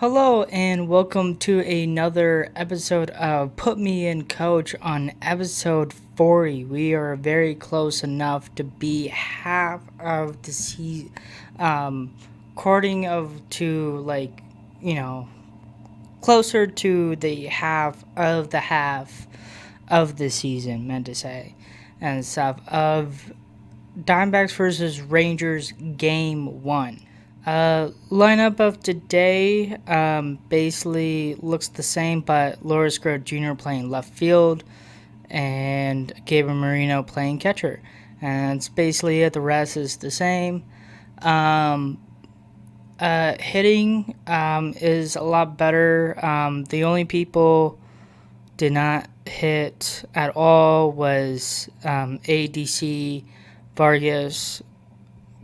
Hello and welcome to another episode of Put Me in Coach on episode 40. We are very close enough to be half of the season, according of to you know, closer to the half of the season, meant to say, and stuff of Diamondbacks versus Rangers game one. Lineup of today basically looks the same, but Loris Grow Jr. playing left field and Gabriel Marino playing catcher. And it's basically it. The rest is the same. Um, Hitting is a lot better. The only people did not hit at all was ADC, Vargas,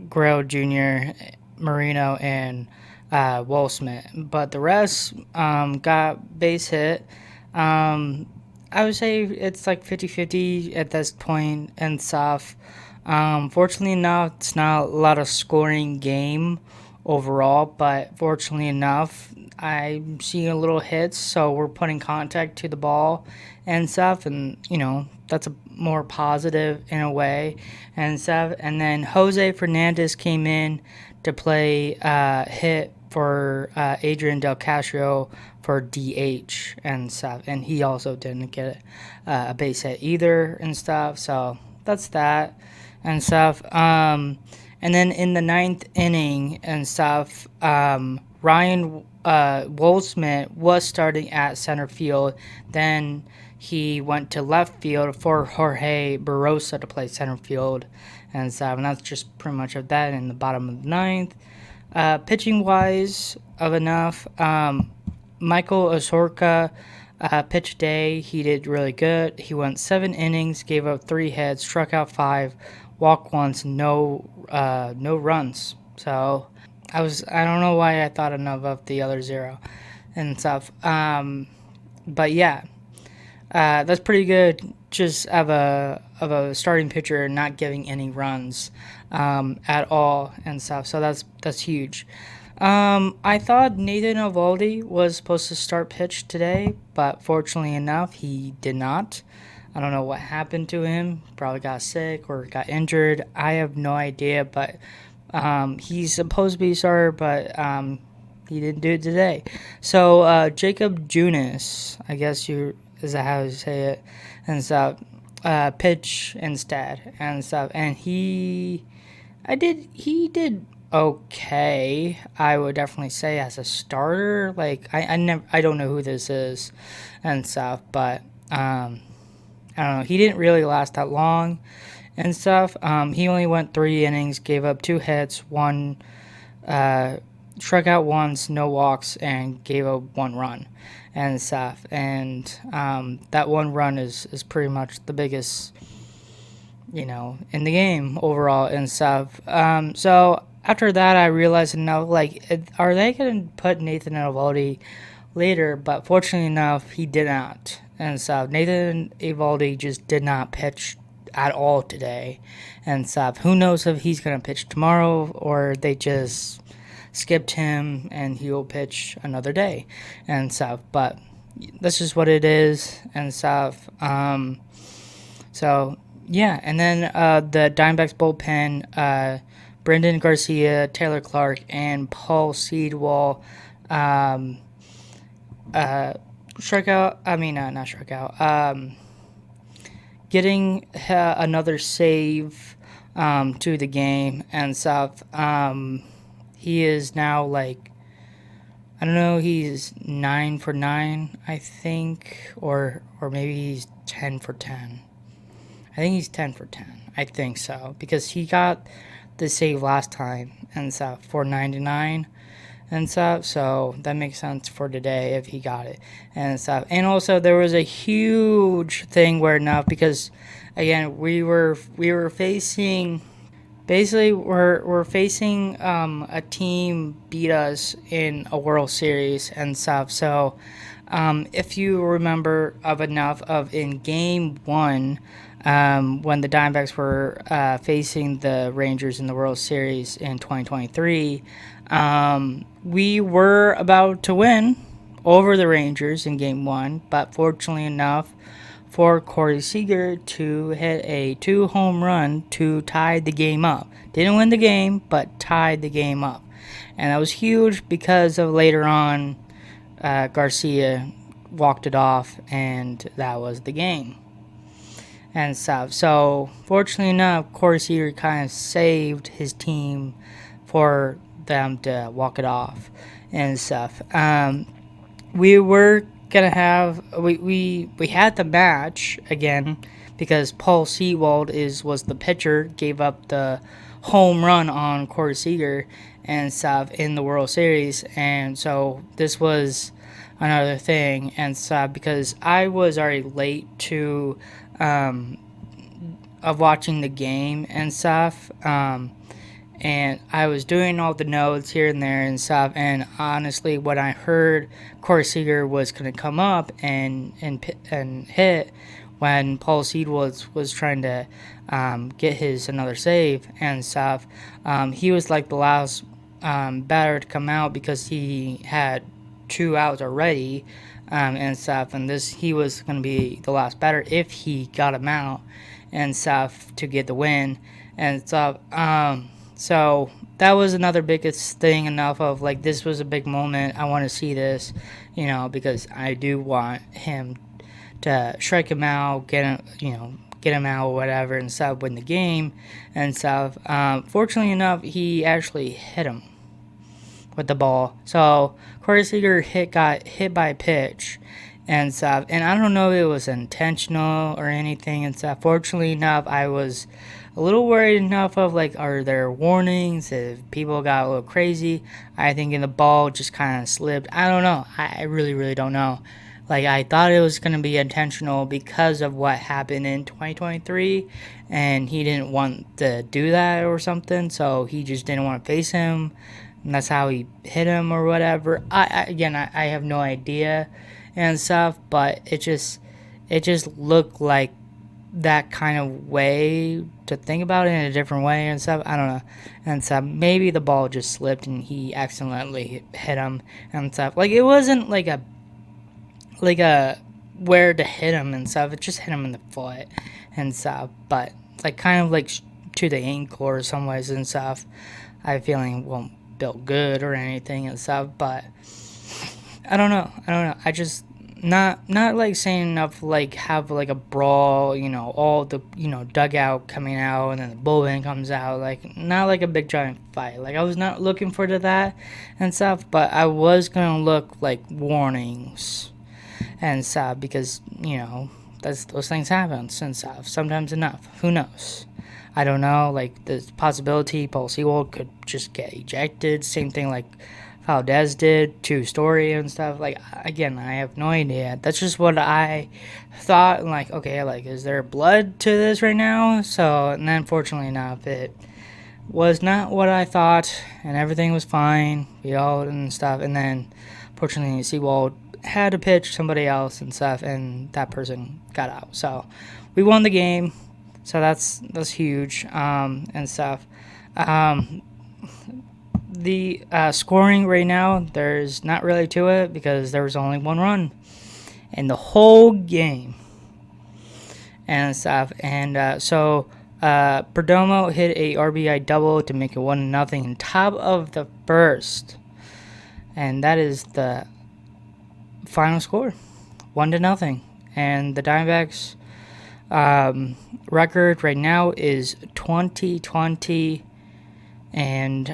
Grow Jr., Marino, and Will Smith. But the rest got base hit. I would say it's like 50-50 at this point and stuff. Fortunately enough, it's not a lot of scoring game overall, but fortunately enough, I'm seeing a little hits, so we're putting contact to the ball and stuff, and that's a more positive in a way and stuff. And then Jose Fernandez came in to play hit for Adrian Del Castro for DH and stuff, and he also didn't get a base hit either and stuff. So that's that and stuff. And then in the ninth inning and stuff, Ryan Wolfsmith was starting at center field. Then he went to left field for Jorge Barosa to play center field and stuff. And that's just pretty much of that in the bottom of the ninth. Pitching wise, of enough, Michael Osorka pitch day. He did really good. He went 7 innings, gave up 3 hits, struck out 5, walked once, no runs. So I don't know why I thought enough of the other 0 and stuff. But yeah, that's pretty good. Just of a starting pitcher not giving any runs at all and stuff. So that's huge. I thought Nathan Eovaldi was supposed to start pitch today, but fortunately enough, he did not. I don't know what happened to him. Probably got sick or got injured. I have no idea, but he's supposed to be starter, but he didn't do it today. So Jacob Junis, I guess is that how you say it, and stuff, pitch instead and stuff, and he did okay. I would definitely say as a starter. Like I don't know who this is and stuff, but I don't know. He didn't really last that long and stuff. He only went 3 innings, gave up 2 hits, struck out once, no walks, and gave up 1 run and stuff. And that 1 run is pretty much the biggest, in the game overall and stuff. So after that, I realized enough, are they going to put Nathan Eovaldi later? But fortunately enough, he did not. And so Nathan Eovaldi just did not pitch at all today and stuff. Who knows if he's going to pitch tomorrow or they just skipped him and he'll pitch another day and stuff. But that's just what it is and stuff. So yeah, and then the Diamondbacks bullpen, Brendan Garcia, Taylor Clark, and Paul Seedwall strikeout. I mean, not strikeout. Getting another save to the game and stuff. He is now I don't know. He's 9 for 9, I think, or maybe he's 10 for 10. I think he's 10 for 10. I think so because he got the save last time and stuff for 99 and stuff. So that makes sense for today if he got it and stuff. And also there was a huge thing where enough because again we were facing. Basically, we're facing a team beat us in a World Series and stuff. So, if you remember of enough of in Game 1, when the Diamondbacks were facing the Rangers in the World Series in 2023. We were about to win over the Rangers in Game 1, but fortunately enough for Corey Seager to hit a 2-home run to tie the game up. Didn't win the game, but tied the game up. And that was huge because of later on, Garcia walked it off, and that was the game and stuff. So, fortunately enough, Corey Seager kind of saved his team for them to walk it off and stuff. We were gonna have we had the match again because Paul Sewald was the pitcher, gave up the home run on Corey Seager and stuff in the World Series, and so this was another thing and stuff because I was already late to of watching the game and stuff. And I was doing all the notes here and there and stuff. And honestly, when I heard Corey Seager was going to come up and hit when Paul Seed was trying to get his another save and stuff, he was like the last batter to come out because he had 2 outs already and stuff. And he was going to be the last batter if he got him out and stuff to get the win and stuff. So that was another biggest thing enough of like this was a big moment. I want to see this, because I do want him to strike him out, get him out or whatever and stuff, win the game and stuff. Fortunately enough, he actually hit him with the ball. So Corey Seager got hit by a pitch and stuff. And I don't know if it was intentional or anything and stuff. Fortunately enough, I was a little worried enough of like, are there warnings if people got a little crazy? I think the ball just kind of slipped. I don't know. I really, really don't know. Like, I thought it was going to be intentional because of what happened in 2023, and he didn't want to do that or something, so he just didn't want to face him, and that's how he hit him or whatever. I have no idea and stuff, but it just looked like that kind of way to think about it in a different way and stuff. I don't know. And stuff. Maybe the ball just slipped and he accidentally hit him and stuff. Like, it wasn't like a where to hit him and stuff. It just hit him in the foot and stuff. But like kind of like to the ankle or some ways and stuff. I have a feeling it won't feel good or anything and stuff. But I don't know. I just not like saying enough like have like a brawl, all the dugout coming out and then the bullpen comes out, like not like a big giant fight. Like I was not looking for that and stuff, but I was gonna look like warnings and stuff because those things happen and stuff. Sometimes enough. Who knows? I don't know. Like the possibility Paul Sewald could just get ejected. Same thing like Valdez did, 2-story and stuff. Like, again, I have no idea. That's just what I thought. Like, okay, like, is there blood to this right now? So, and then fortunately enough, it was not what I thought, and everything was fine. We all and stuff. And then, fortunately, Seawald had to pitch somebody else and stuff, and that person got out. So, we won the game. So that's huge and stuff. The scoring right now, there's not really to it because there was only 1 run in the whole game and stuff. And so Perdomo hit a RBI double to make it 1-0 in top of the first, and that is the final score, 1-0. And the Diamondbacks record right now is 20-20. And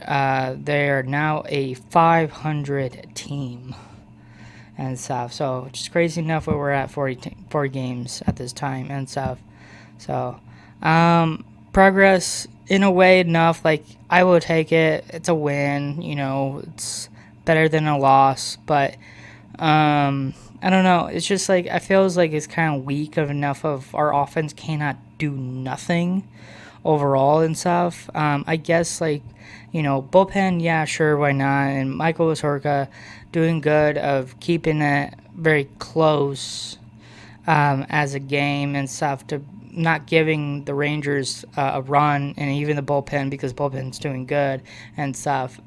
they are now a 500 team and stuff. So just crazy enough where we're at 40 games at this time and stuff. So progress in a way enough. Like I will take it. It's a win. It's better than a loss. But I don't know. It's just like I feels like it's kind of weak of enough of our offense cannot do nothing overall and stuff. I guess like bullpen, yeah, sure, why not? And Michael Wasorka doing good of keeping it very close as a game and stuff to not giving the Rangers a run, and even the bullpen, because bullpen's doing good and stuff.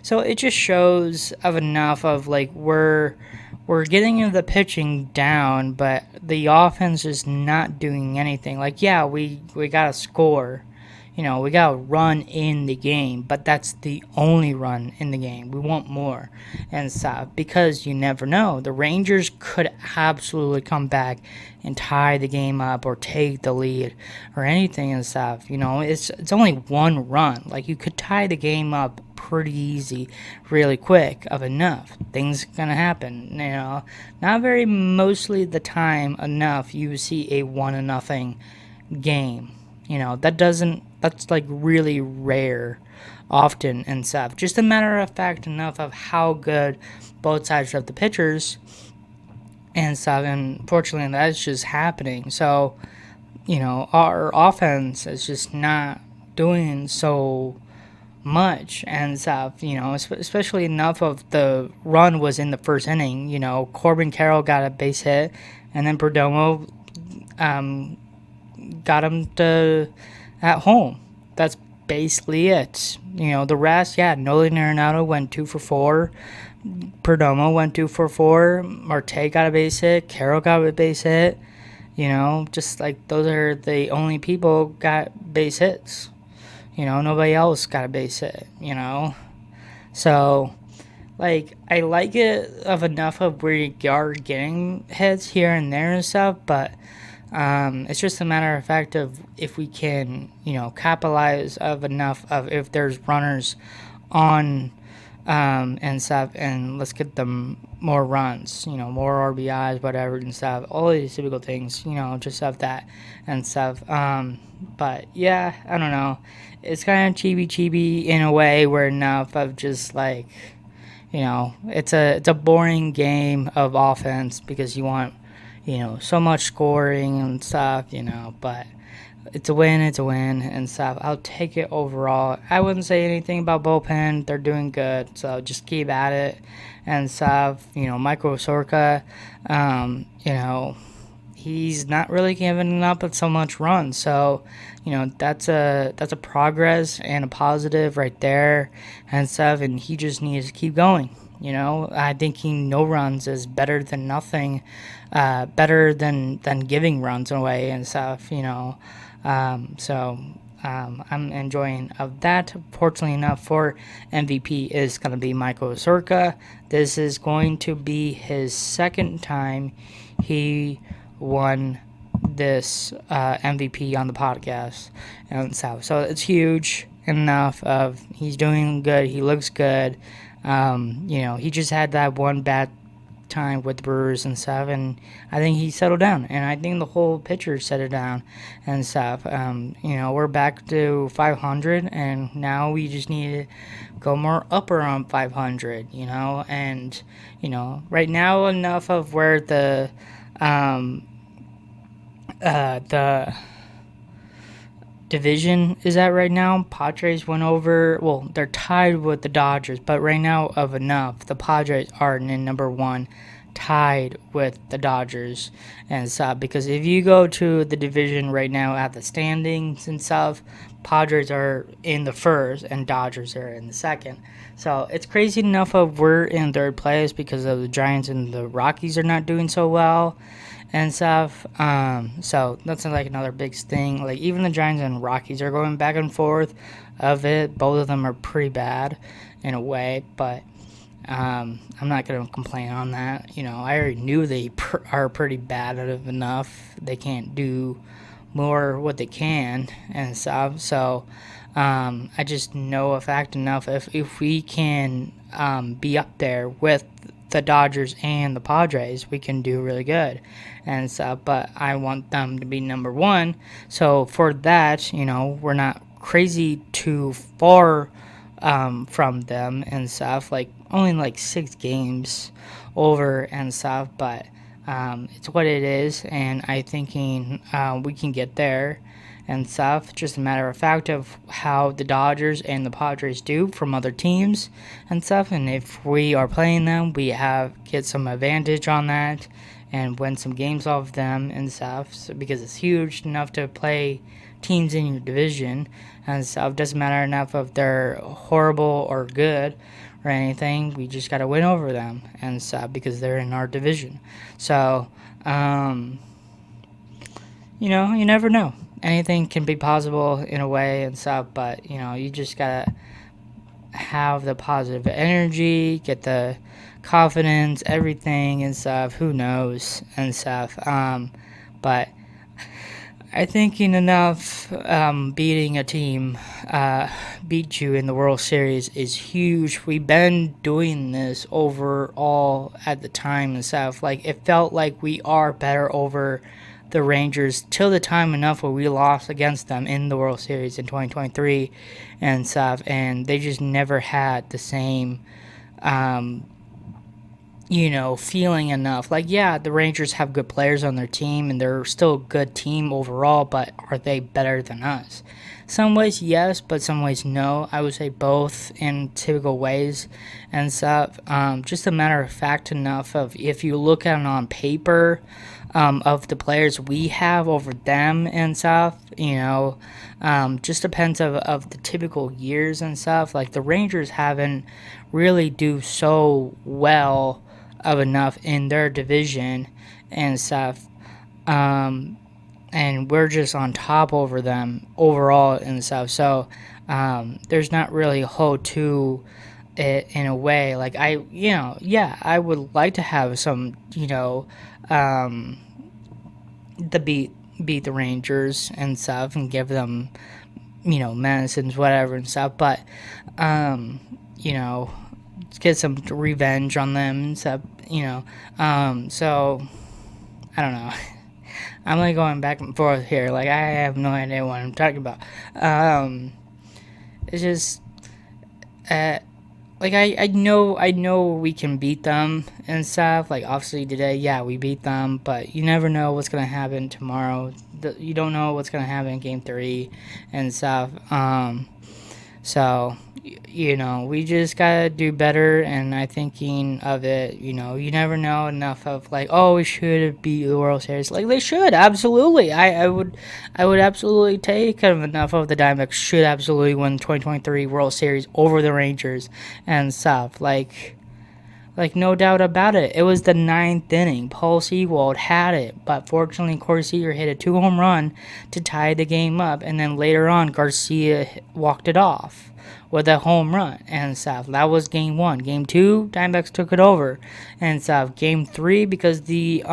So it just shows of enough of like we're getting the pitching down, but the offense is not doing anything. Like, yeah, we got to score. We got to run in the game, but that's the only run in the game. We want more and stuff, because you never know. The Rangers could absolutely come back and tie the game up or take the lead or anything and stuff. It's only one run. Like, you could tie the game up pretty easy, really quick of enough. Things gonna happen. Not very mostly the time enough you see a 1-0 game. That's like really rare often and stuff. Just a matter of fact enough of how good both sides of the pitchers and stuff, and fortunately that's just happening. So, our offense is just not doing so much and stuff, especially enough of the run was in the first inning. Corbin Carroll got a base hit, and then Perdomo got him at home. That's basically it. The rest, Nolan Arenado went 2 for 4. Perdomo went 2 for 4. Marte got a base hit. Carroll got a base hit. Just like those are the only people got base hits. Nobody else got a base hit. So, like, I like it of enough of where you are getting hits here and there and stuff, but it's just a matter of fact of if we can, capitalize of enough of if there's runners on and stuff, and let's get them more runs, more RBIs, whatever and stuff, all these typical things, just of that and stuff. But yeah, I don't know. It's kind of chibi in a way where enough of just like, it's a boring game of offense because you want, so much scoring and stuff, but it's a win and stuff. I'll take it overall. I wouldn't say anything about bullpen. They're doing good, so just keep at it and stuff. Michael Sorka, he's not really giving up at so much runs, so that's a progress and a positive right there and stuff, and he just needs to keep going. I think no runs is better than nothing, better than giving runs away and stuff. I'm enjoying of that. Fortunately enough, for MVP is going to be Michael Osirka. This is going to be his second time he won this MVP on the podcast and stuff. So it's huge enough of he's doing good. He looks good. He just had that one bad time with the Brewers and stuff, and I think he settled down, and I think the whole pitcher settled down and stuff. We're back to 500, and now we just need to go more upper on 500, and right now enough of where the division is at right now. Padres went over, well, they're tied with the Dodgers, but right now of enough, the Padres are in number 1, tied with the Dodgers and stuff, because if you go to the division right now at the standings and stuff, Padres are in the first and Dodgers are in the second. So it's crazy enough of we're in third place because of the Giants and the Rockies are not doing so well and stuff. So that's like another big thing. Like, even the Giants and Rockies are going back and forth of it. Both of them are pretty bad in a way, but I'm not going to complain on that. I already knew they are pretty bad enough. They can't do more what they can and stuff. So I just know a fact enough if we can be up there with the Dodgers and the Padres, we can do really good and stuff, but I want them to be number 1. So for that, we're not crazy too far from them and stuff, like only like 6 games over and stuff, but it's what it is, and I thinking we can get there and stuff. Just a matter of fact of how the Dodgers and the Padres do from other teams and stuff, and if we are playing them, we get some advantage on that and win some games off them and stuff. So, because it's huge enough to play teams in your division and stuff. Doesn't matter enough if they're horrible or good or anything. We just gotta win over them and stuff because they're in our division. So, you never know. Anything can be possible in a way and stuff, but you just gotta have the positive energy, get the confidence, everything and stuff. Who knows and stuff. But I think enough beating a team, beat you in the World Series is huge. We've been doing this overall at the time and stuff. Like, it felt like we are better over the Rangers till the time enough where we lost against them in the World Series in 2023 and stuff. And they just never had the same feeling enough. Like, yeah, the Rangers have good players on their team and they're still a good team overall, but are they better than us? Some ways, yes, but some ways, no. I would say both in typical ways and stuff. Just a matter of fact enough of if you look at it on paper, of the players we have over them and stuff, just depends of the typical years and stuff. Like, the Rangers haven't really do so well of enough in their division and stuff, and we're just on top over them overall and stuff. So there's not really a whole to it in a way. Like, I would like to have some the beat the Rangers and stuff and give them medicines, whatever and stuff, but get some revenge on them and stuff, so I don't know. I'm like going back and forth here. Like, I have no idea what I'm talking about. It's just like I know we can beat them and stuff. Like, obviously today, yeah, we beat them, but you never know what's gonna happen tomorrow. You don't know what's gonna happen in Game 3 and stuff. So we just gotta do better. And I thinking of it, you never know enough of like, oh, we should have beat the World Series. Like, they should absolutely. I would absolutely take enough of the Diamondbacks should absolutely win the 2023 World Series over the Rangers and stuff. Like, no doubt about it. It was the 9th inning. Paul Sewald had it, but fortunately Corey Seager hit a 2-home run to tie the game up, and then later on Garcia walked it off with a home run and stuff. That was Game 1. Game 2, Diamondbacks took it over and stuff. Game 3, because the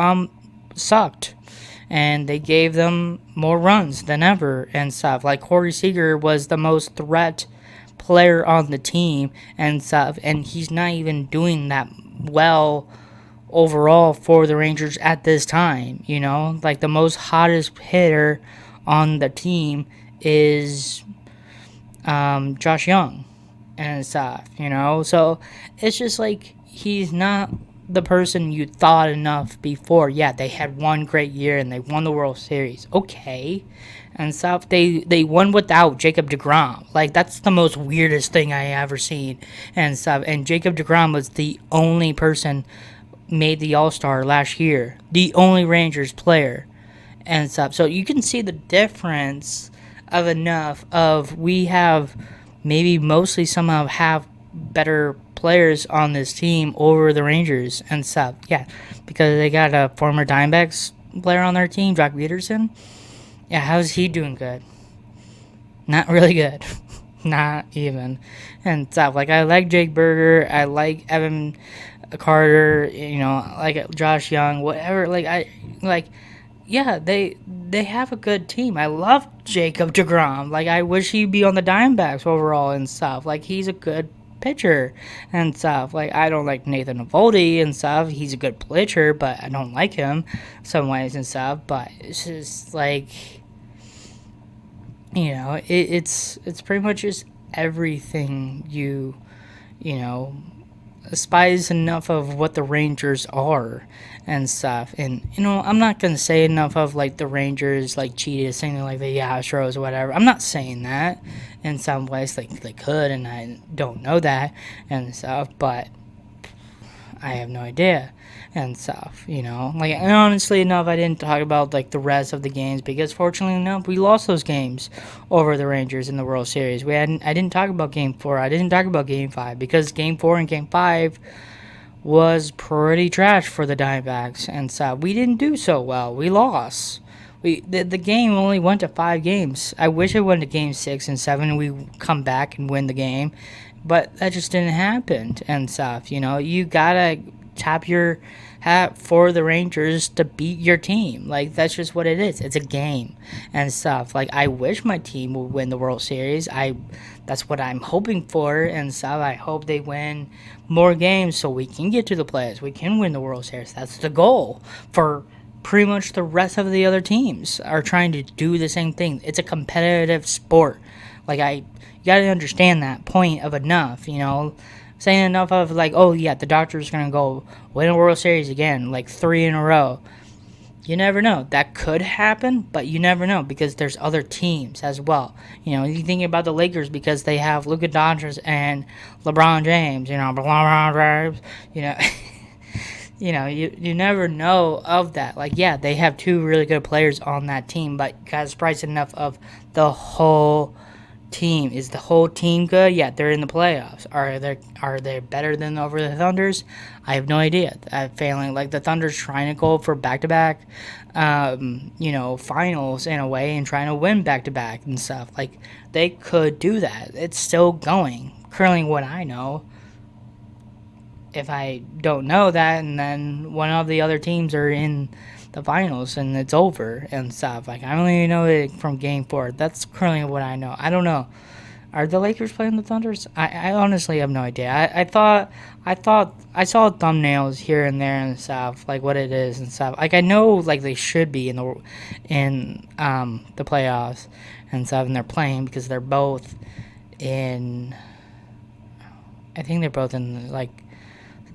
sucked, and they gave them more runs than ever and stuff. Like, Corey Seager was the most threat player on the team and stuff, and he's not even doing that well overall for the Rangers at this time. Like, the most hottest hitter on the team is Josh Young and stuff, so it's just like he's not the person you thought enough before. Yeah, they had one great year and they won the World Series, okay, and stuff. They won without Jacob deGrom. Like, that's the most weirdest thing I ever seen and stuff. And Jacob deGrom was the only person made the All-Star last year, the only Rangers player and stuff. So you can see the difference of enough of we have maybe mostly somehow have better players on this team over the Rangers and stuff. Yeah, because they got a former Diamondbacks player on their team, Jock Peterson. Yeah, how's he doing? Good? Not really good. Not even. And stuff. Like, I like Jake Berger. I like Evan Carter. Like Josh Young. Whatever. Yeah, they have a good team. I love Jacob deGrom. Like, I wish he'd be on the Diamondbacks overall and stuff. Like, he's a good pitcher and stuff. Like, I don't like Nathan Eovaldi and stuff. He's a good pitcher, but I don't like him some ways and stuff. But it's just like, it's pretty much just everything you despise enough of what the Rangers are and stuff. And I'm not gonna say enough of like the Rangers like cheated, saying like the Astros or whatever. I'm not saying that. In some ways, like they could, and I don't know that and stuff. But I have no idea and stuff, Like, and honestly enough, I didn't talk about, like, the rest of the games because fortunately enough, we lost those games over the Rangers in the World Series. I didn't talk about Game 4. I didn't talk about Game 5 because Game 4 and Game 5 was pretty trash for the Diamondbacks and stuff. We didn't do so well. We lost. The game only went to 5 games. I wish it went to Game 6 and 7 and we come back and win the game. But that just didn't happen and stuff, You gotta tap your hat for the Rangers to beat your team. Like, that's just what it is. It's a game and stuff. Like, I wish my team would win the World Series. That's what I'm hoping for and stuff. I hope they win more games so we can get to the playoffs. We can win the World Series. That's the goal for pretty much the rest of the other teams are trying to do the same thing. It's a competitive sport. Like, you gotta understand that point of enough, saying enough of, like, oh yeah, the Dodgers are gonna go win a World Series again, like 3 in a row. You never know. That could happen, but you never know because there's other teams as well. You think about the Lakers because they have Luka Doncic and LeBron James. You never know of that. Like, yeah, they have 2 really good players on that team, but you gotta surprise enough of the whole team. Is the whole team good? Yeah, they're in the playoffs. Are they better than over the Thunders? I have no idea. I'm failing. Like, the Thunder's trying to go for back-to-back, finals in a way and trying to win back-to-back and stuff. Like, they could do that. It's still going. Currently, what I know. If I don't know that, and then one of the other teams are in the finals and it's over and stuff. Like, I only know it from Game 4. That's currently what I know. I don't know. Are the Lakers playing the Thunders? I honestly have no idea. I thought I saw thumbnails here and there and stuff, like what it is and stuff. Like, I know, like, they should be in the playoffs and stuff, and they're playing because they're both in. I think they're both in, like,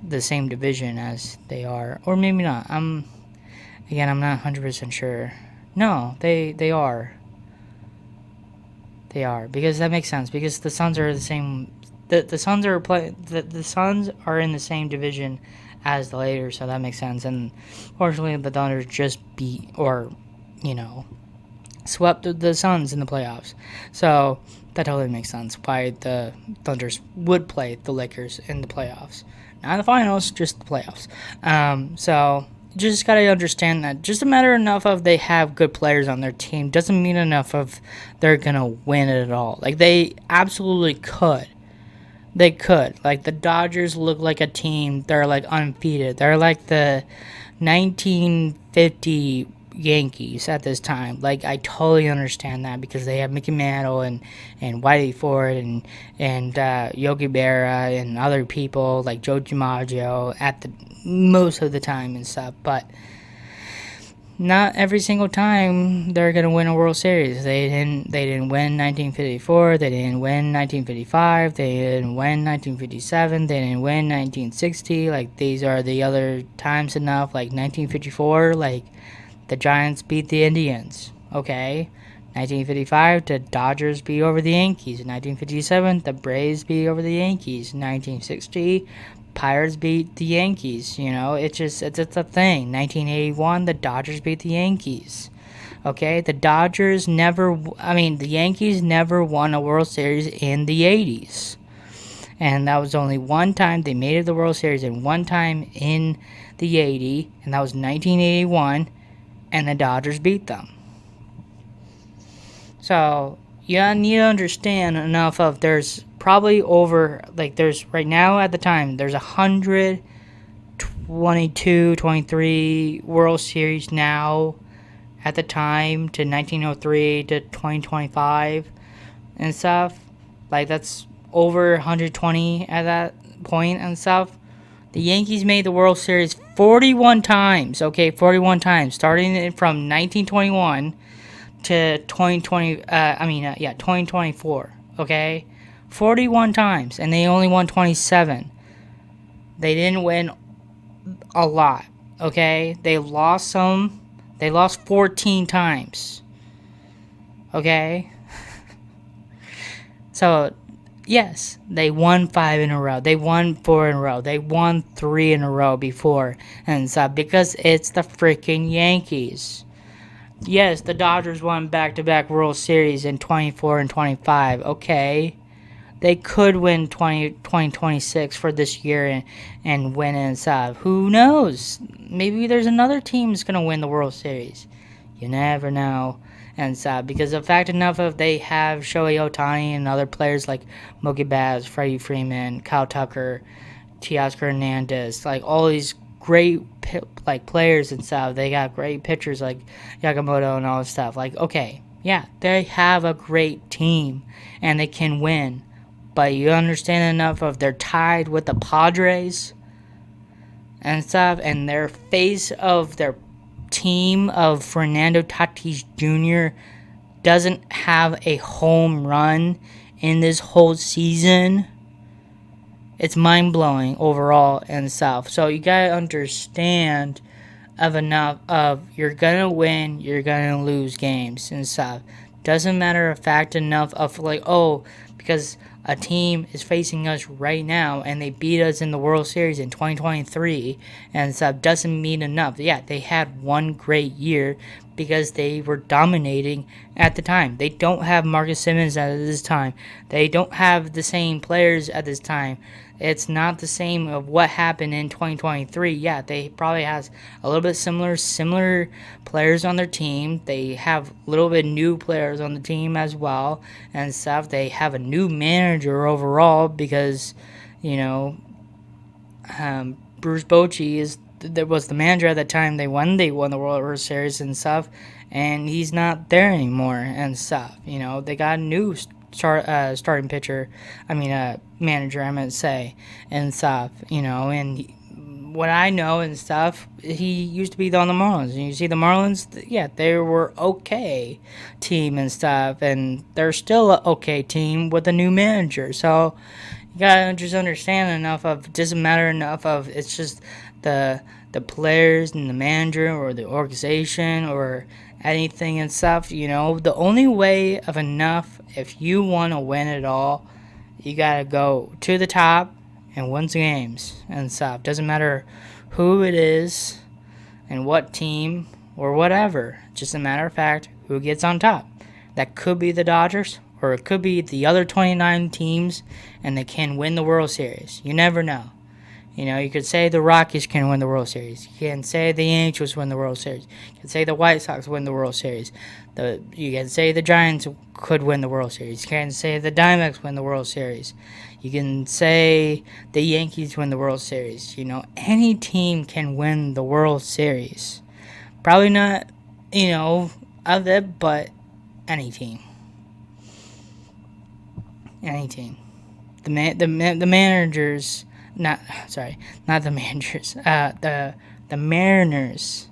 the same division as they are, or maybe not. I'm not 100% sure. No, they are. They are, because that makes sense, because the Suns are the same. The Suns are the Suns are in the same division as the Lakers, so that makes sense. And fortunately, the Thunder just beat or swept the Suns in the playoffs. So that totally makes sense why the Thunders would play the Lakers in the playoffs. Not in the finals, just the playoffs. So just got to understand that just a matter enough of they have good players on their team doesn't mean enough of they're going to win it at all. Like, they absolutely could. They could. Like, the Dodgers look like a team. They're, like, undefeated. They're like the 1950 Yankees at this time. Like, I totally understand that because they have Mickey Mantle and Whitey Ford and Yogi Berra and other people like Joe DiMaggio at the most of the time and stuff. But not every single time they're gonna win a World Series. They didn't win 1954. They didn't win 1955. They didn't win 1957. They didn't win 1960. Like, these are the other times enough. Like 1954. Like, the Giants beat the Indians. Okay. 1955, the Dodgers beat over the Yankees. 1957, the Braves beat over the Yankees. 1960, Pirates beat the Yankees. It's a thing. 1981, the Dodgers beat the Yankees. Okay, the Yankees never won a World Series in the 80s. And that was only one time they made it to the World Series, and one time in the 80s, and that was 1981, and the Dodgers beat them. So you need to understand enough of there's probably over, like, there's right now at the time, there's 122, 23 World Series now at the time to 1903 to 2025 and stuff. Like, that's over 120 at that point and stuff. The Yankees made the World Series 41 times, okay, 41 times, starting from 1921 to 2024, okay? 41 times, and they only won 27. They didn't win a lot, okay? They lost 14 times, okay? So Yes, they won 5 in a row. They won 4 in a row. They won 3 in a row before. And so, because it's the freaking Yankees. Yes, the Dodgers won back-to-back World Series in 24 and 25. Okay. They could win 2026 for this year and win and stuff. Who knows? Maybe there's another team that's going to win the World Series. You never know. And stuff. Because the fact enough of they have Shohei Ohtani and other players like Mookie Betts, Freddie Freeman, Kyle Tucker, Teoscar Hernandez, like all these great like players and stuff. They got great pitchers like Yamamoto and all this stuff. Like, okay, yeah, they have a great team and they can win. But you understand enough of they're tied with the Padres and stuff, and their face of their team of Fernando Tatis Jr. doesn't have a home run in this whole season. It's mind-blowing overall and stuff. So you gotta understand of enough of you're gonna win, you're gonna lose games and stuff. Doesn't matter a fact enough of like, oh, because a team is facing us right now and they beat us in the World Series in 2023 and stuff doesn't mean enough. Yeah, they had one great year because they were dominating at the time. They don't have Marcus Simmons at this time. They don't have the same players at this time. It's not the same of what happened in 2023. Yeah, they probably has a little bit similar players on their team. They have a little bit new players on the team as well and stuff. They have a new manager overall because, you know, Bruce Bochy was the manager at the time they won the World Series and stuff, and he's not there anymore and stuff. You know, they got a new starting pitcher. Manager. I meant to say and stuff. You know, and what I know and stuff, he used to be on the Marlins. And you see the Marlins, yeah, they were okay team and stuff, and they're still an okay team with a new manager. So you gotta just understand enough of it doesn't matter enough of it's just the players and the manager or the organization or anything and stuff. You know, the only way of enough if you want to win it all, you gotta go to the top and win some games and stuff. Doesn't matter who it is and what team or whatever. Just a matter of fact, who gets on top. That could be the Dodgers or it could be the other 29 teams and they can win the World Series. You never know. You know, you could say the Rockies can win the World Series. You can say the Angels win the World Series. You can say the White Sox win the World Series. You can say the Giants could win the World Series. You can say the Diamondbacks win the World Series. You can say the Yankees win the World Series. You know, any team can win the World Series. Probably not, you know, of it, but any team. Any team. The managers... not the managers. The Mariners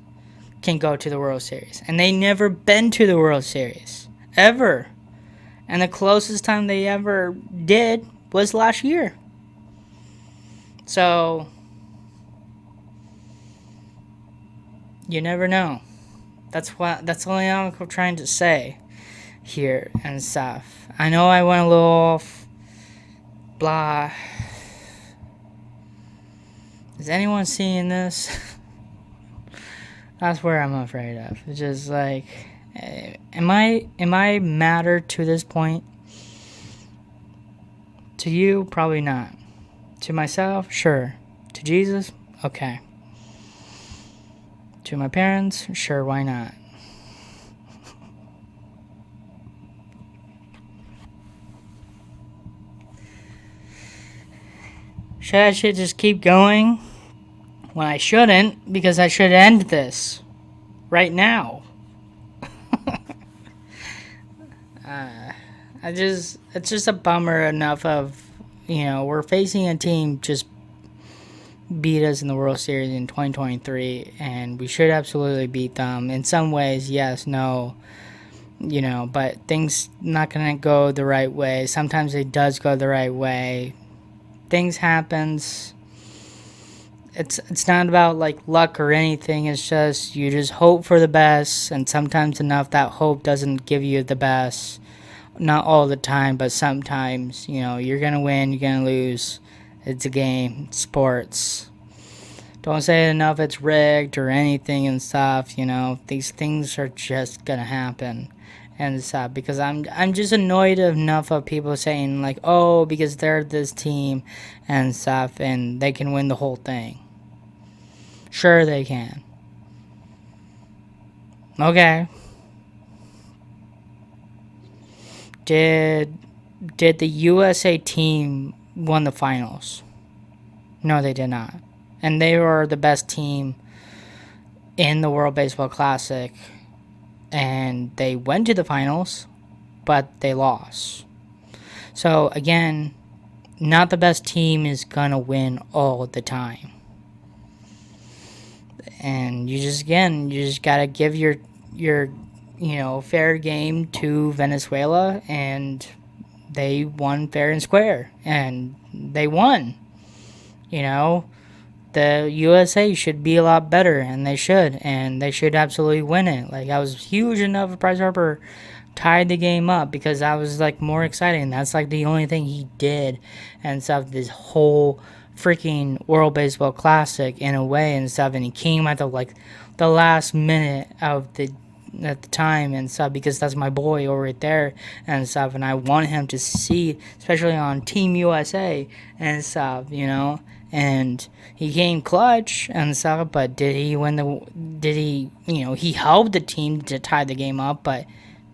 can go to the World Series, and they never been to the World Series ever. And the closest time they ever did was last year. So you never know. That's only I'm trying to say here and stuff. I know I went a little off. Blah. Is anyone seeing this? That's where I'm afraid of. It's just like, am I matter to this point? To you, probably not. To myself, sure. To Jesus, okay. To my parents, sure, why not? I should just keep going? Well, I shouldn't, because I should end this right now. It's just a bummer enough of, you know, we're facing a team just beat us in the World Series in 2023, and we should absolutely beat them. In some ways, yes, no, you know, but things not going to go the right way. Sometimes it does go the right way. Things happens. It's not about like luck or anything. It's just you just hope for the best, and sometimes enough that hope doesn't give you the best Not all the time, but sometimes, you're going to win, you're going to lose. It's a game, it's sports. Don't say enough it's rigged or anything and stuff, These things are just going to happen and stuff because I'm just annoyed enough of people saying like, "Oh, because they're this team and stuff and they can win the whole thing." Sure they can. Okay. Did the USA team won the finals? No, they did not. And they were the best team in the World Baseball Classic. And they went to the finals, but they lost. So, again, not the best team is going to win all the time. And you just got to give your fair game to Venezuela, and they won fair and square, and they won. The USA should be a lot better, and they should absolutely win it. Like, I was huge enough if Bryce Harper tied the game up because that was like more exciting. That's like the only thing he did and stuff this whole freaking World Baseball Classic in a way and stuff, and he came at the last minute of the at the time and stuff because that's my boy over there and stuff, and I want him to see, especially on Team USA and stuff, and he came clutch and stuff. But did he win he helped the team to tie the game up, but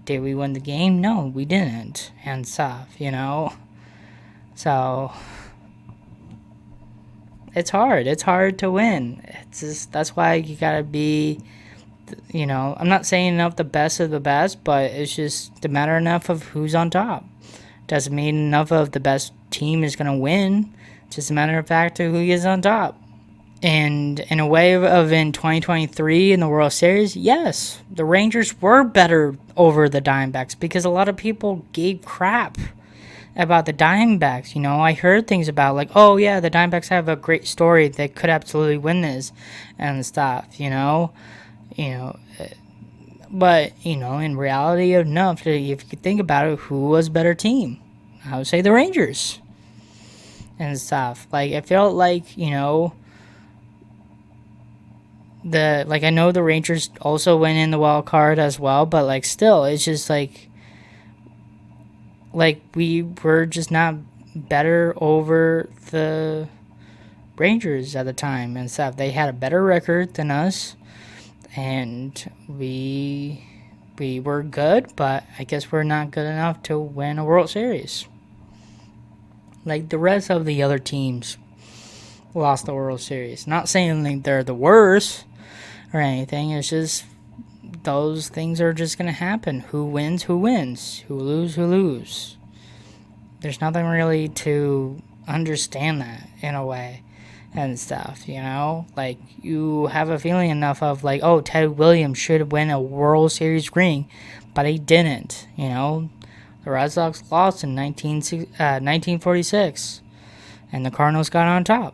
did we win the game? No, we didn't and stuff, so it's hard to win. It's just, that's why you gotta be, I'm not saying enough the best of the best, but it's just a matter enough of who's on top. Doesn't mean enough of the best team is going to win. It's just a matter of fact of who is on top. And in a way of in 2023 in the World Series, yes, the Rangers were better over the Diamondbacks because a lot of people gave crap about the Diamondbacks. I heard things about like, oh yeah, the Diamondbacks have a great story. They could absolutely win this and stuff, but in reality enough, if you think about it, who was a better team? I would say the Rangers and stuff. Like, it felt like, I know the Rangers also went in the wild card as well, but like still, it's just like we were just not better over the Rangers at the time and stuff. They had a better record than us. And we were good, but I guess we're not good enough to win a World Series. Like the rest of the other teams lost the World Series. Not saying like they're the worst or anything. It's just those things are just going to happen. Who wins, who wins. Who lose. There's nothing really to understand that in a way. And stuff, like you have a feeling enough of like, oh, Ted Williams should win a World Series ring, but he didn't. The Red Sox lost in 1946, and the Cardinals got on top,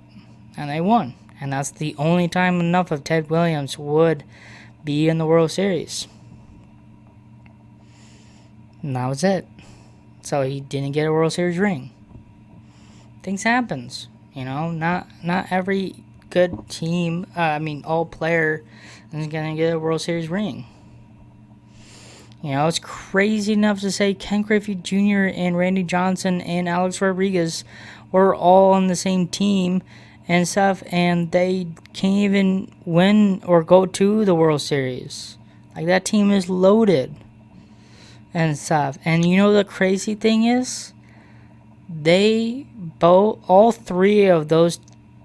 and they won, and that's the only time enough of Ted Williams would be in the World Series, and that was it. So he didn't get a World Series ring. Things happens. Not every good team, all player is going to get a World Series ring. It's crazy enough to say Ken Griffey Jr. and Randy Johnson and Alex Rodriguez were all on the same team and stuff, and they can't even win or go to the World Series. Like, that team is loaded and stuff. And the crazy thing is, all three of those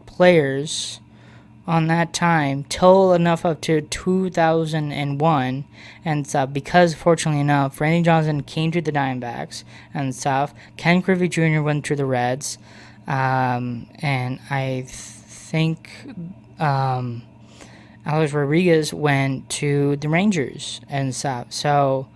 players on that time till enough up to 2001 and stuff, because fortunately enough Randy Johnson came to the Diamondbacks and stuff. Ken Griffey Jr. went to the Reds, and I think Alex Rodriguez went to the Rangers and stuff. So,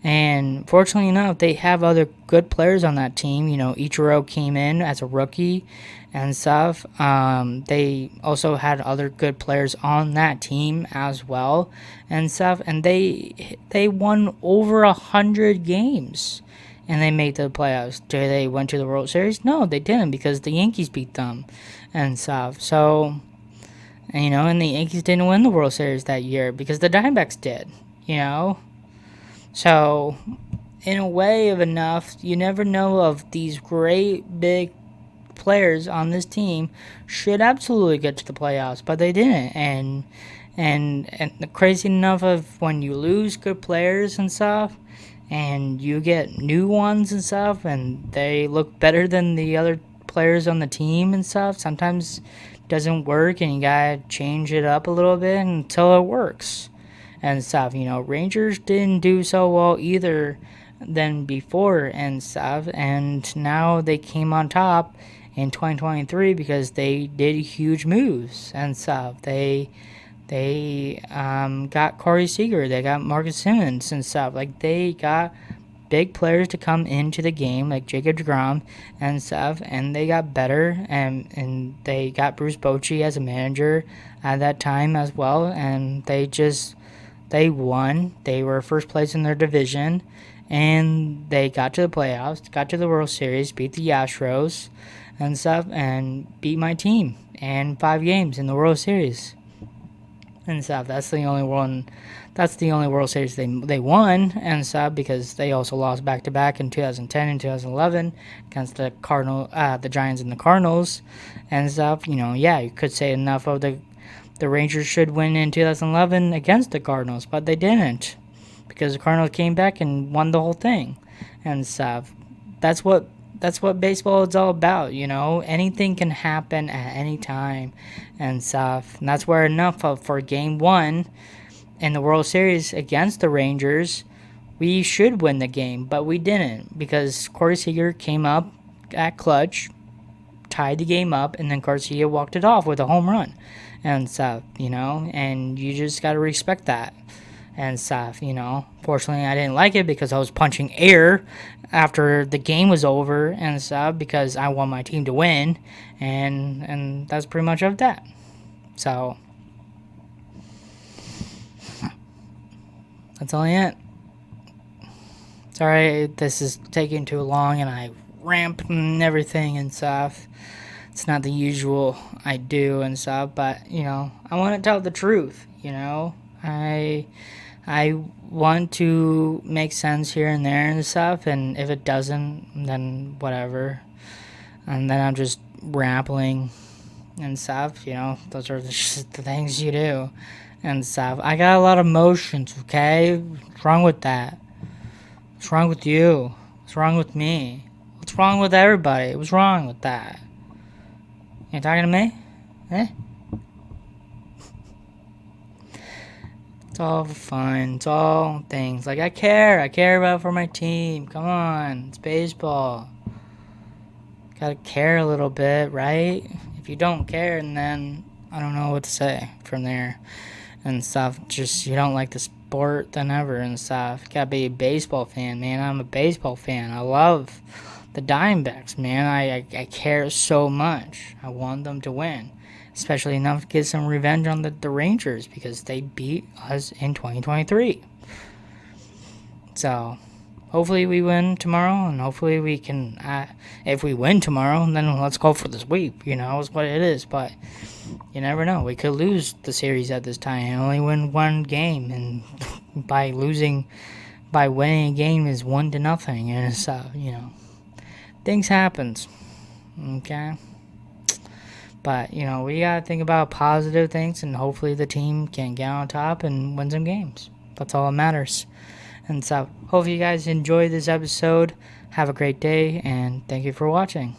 and fortunately enough, they have other good players on that team. Ichiro came in as a rookie and stuff. They also had other good players on that team as well and stuff. And they won over 100 games and they made the playoffs. Did they went to the World Series? No, they didn't, because the Yankees beat them and stuff. So, and the Yankees didn't win the World Series that year because the Diamondbacks did. So in a way of enough, you never know of these great big players on this team should absolutely get to the playoffs, but they didn't. And the crazy enough of when you lose good players and stuff, and you get new ones and stuff, and they look better than the other players on the team and stuff, sometimes it doesn't work, and you gotta change it up a little bit until it works and stuff. Rangers didn't do so well either than before and stuff, and now they came on top in 2023 because they did huge moves and stuff. They got Corey Seager, they got Marcus Simmons and stuff. Like, they got big players to come into the game, like Jacob deGrom and stuff, and they got better, and they got Bruce Bochy as a manager at that time as well, and they won. They were first place in their division, and they got to the playoffs, got to the World Series, beat the Astros and stuff, and beat my team in 5 games in the World Series and stuff. That's the only one. That's the only World Series they won and stuff, because they also lost back to back in 2010 and 2011 against the Giants and the Cardinals and stuff. You could say enough of the Rangers should win in 2011 against the Cardinals, but they didn't, because the Cardinals came back and won the whole thing and stuff. That's what baseball is all about. Anything can happen at any time and stuff. And that's where enough for Game 1 in the World Series against the Rangers, we should win the game, but we didn't, because Corey Seager came up at clutch, tied the game up, and then Garcia walked it off with a home run and stuff, and you just got to respect that and stuff. Fortunately, I didn't like it because I was punching air after the game was over and stuff, because I want my team to win, and that's pretty much of that. So that's all I got. Sorry, this is taking too long, and I ramp and everything and stuff. It's not the usual I do and stuff, but I want to tell the truth. I want to make sense here and there and stuff, and if it doesn't, then whatever. And then I'm just rambling and stuff. Those are just the things you do and stuff. I got a lot of emotions. Okay, what's wrong with that? What's wrong with you? What's wrong with me? What's wrong with everybody? What's wrong with that? You talking to me? Eh? It's all fun. It's all things. Like, I care. I care about for my team. Come on. It's baseball. Gotta care a little bit, right? If you don't care, and then I don't know what to say from there and stuff. Just, you don't like the sport than ever and stuff. You gotta be a baseball fan, man. I'm a baseball fan. I love the Diamondbacks, man. I care so much. I want them to win, especially enough to get some revenge on the Rangers, because they beat us in 2023. So hopefully we win tomorrow, and hopefully we can, if we win tomorrow, then let's go for the sweep, is what it is. But you never know. We could lose the series at this time and only win one game, and by winning a game is 1-0, and so, things happens, okay? But, we gotta think about positive things, and hopefully the team can get on top and win some games. That's all that matters. And so, hope you guys enjoyed this episode. Have a great day, and thank you for watching.